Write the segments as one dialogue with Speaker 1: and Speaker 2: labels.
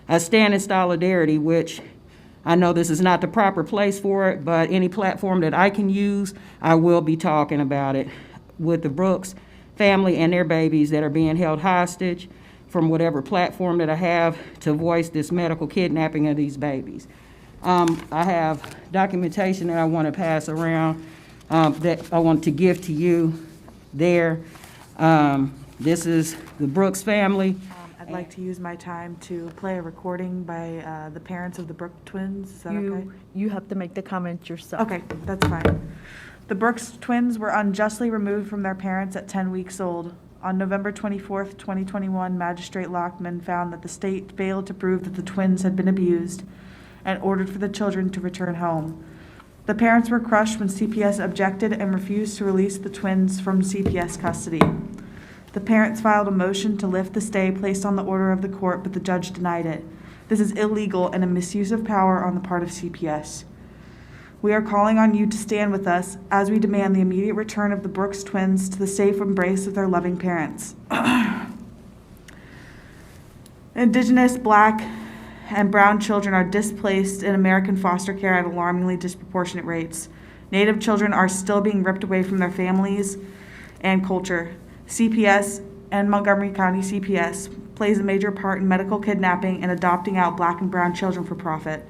Speaker 1: I stand in solidarity, which I know this is not the proper place for it, but any platform that I can use, I will be talking about it with the Brooks family and their babies that are being held hostage from whatever platform that I have to voice this medical kidnapping of these babies. I have documentation that I want to pass around that I want to give to you there. This is the Brooks family.
Speaker 2: I'd like to use my time to play a recording by the parents of the Brooks twins. Is that okay?
Speaker 3: You have to make the comment yourself.
Speaker 2: Okay, that's fine. The Brooks twins were unjustly removed from their parents at 10 weeks old. On November 24th, 2021, Magistrate Lachman found that the state failed to prove that the twins had been abused and ordered for the children to return home. The parents were crushed when CPS objected and refused to release the twins from CPS custody. The parents filed a motion to lift the stay placed on the order of the court, but the judge denied it. This is illegal and a misuse of power on the part of CPS. We are calling on you to stand with us as we demand the immediate return of the Brooks twins to the safe embrace of their loving parents. Indigenous, Black, and brown children are displaced in American foster care at alarmingly disproportionate rates. Native children are still being ripped away from their families and culture. CPS and Montgomery County CPS plays a major part in medical kidnapping and adopting out Black and brown children for profit.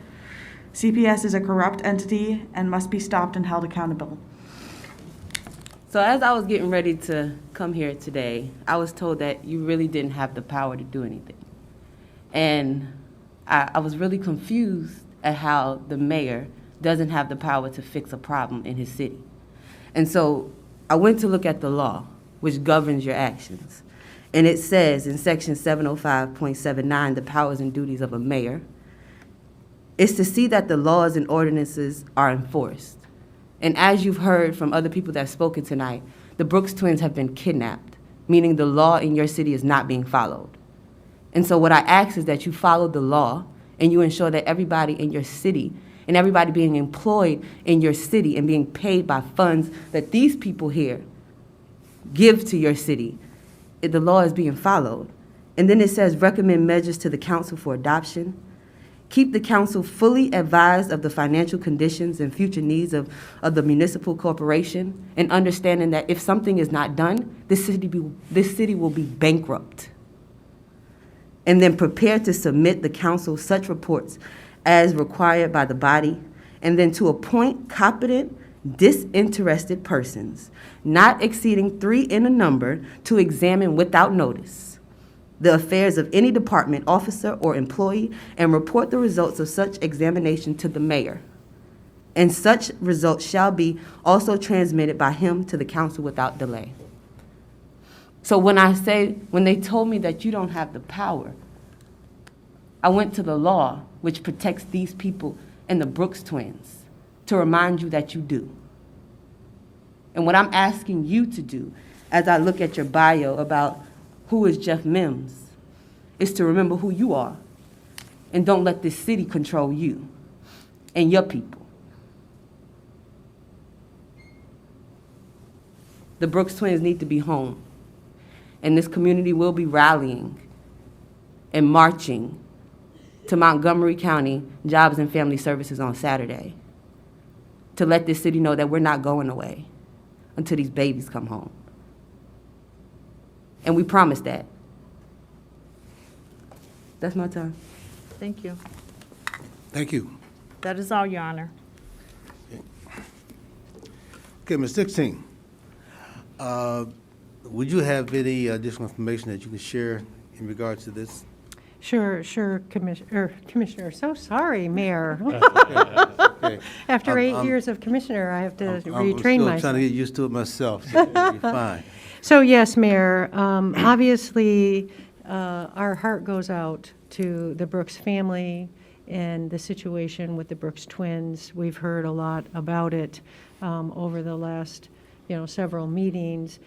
Speaker 2: CPS is a corrupt entity and must be stopped and held accountable.
Speaker 4: So as I was getting ready to come here today, I was told that you really didn't have the power to do anything. And I was really confused at how the mayor doesn't have the power to fix a problem in his city. And so I went to look at the law, which governs your actions. And it says in section 705.79, the powers and duties of a mayor is to see that the laws and ordinances are enforced. And as you've heard from other people that have spoken tonight, the Brooks twins have been kidnapped, meaning the law in your city is not being followed. And so what I ask is that you follow the law and you ensure that everybody in your city and everybody being employed in your city and being paid by funds that these people here give to your city, the law is being followed. And then it says recommend measures to the council for adoption. Keep the council fully advised of the financial conditions and future needs of the municipal corporation, and understanding that if something is not done, this city will be bankrupt. And then prepare to submit the council such reports as required by the body, and then to appoint competent, disinterested persons, not exceeding 3 in a number, to examine without notice the affairs of any department, officer, or employee, and report the results of such examination to the mayor. And such results shall be also transmitted by him to the council without delay. So when they told me that you don't have the power, I went to the law, which protects these people and the Brooks twins, to remind you that you do. And what I'm asking you to do, as I look at your bio about who is Jeff Mims, is to remember who you are, and don't let this city control you and your people. The Brooks twins need to be home, and this community will be rallying and marching to Montgomery County Jobs and Family Services on Saturday to let this city know that we're not going away until these babies come home. And we promise that. That's my time.
Speaker 3: Thank you.
Speaker 5: Thank you.
Speaker 3: That is all, Your Honor.
Speaker 5: Okay, Ms. 16, would you have any additional information that you can share in regards to this?
Speaker 6: Sure, Commissioner. So sorry, Mayor.
Speaker 5: Okay.
Speaker 6: After 8 years of commissioner, I have to
Speaker 5: I'm
Speaker 6: retrain
Speaker 5: still
Speaker 6: myself.
Speaker 5: trying to get used to it myself, so you're fine.
Speaker 6: So yes, Mayor, obviously, our heart goes out to the Brooks family and the situation with the Brooks twins. We've heard a lot about it over the last, several meetings.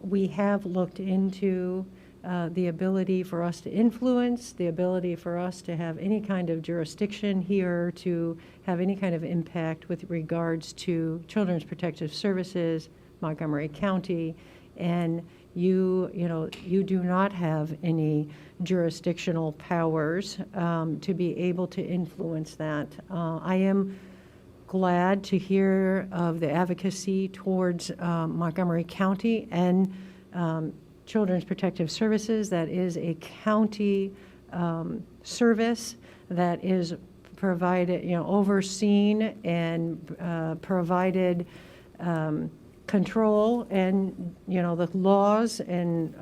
Speaker 6: We have looked into the ability for us to influence, the ability for us to have any kind of jurisdiction here, to have any kind of impact with regards to Children's Protective Services, Montgomery County, and you do not have any jurisdictional powers to be able to influence that. I am glad to hear of the advocacy towards Montgomery County and Children's Protective Services. That is a county service that is provided, overseen and provided control, and, the laws and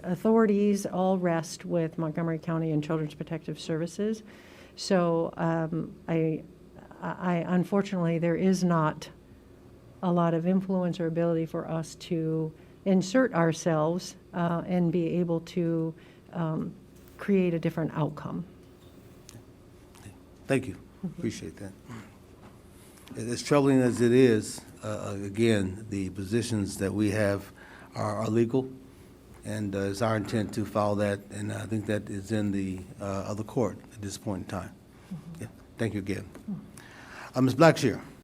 Speaker 6: authorities all rest with Montgomery County and Children's Protective Services. So I unfortunately, there is not a lot of influence or ability for us to insert ourselves and be able to create a different outcome.
Speaker 5: Thank you. Appreciate that. As troubling as it is, again, the positions that we have are legal, and it's our intent to follow that, and I think that is in the other court at this point in time. Yeah. Thank you again. Ms. Blackshear.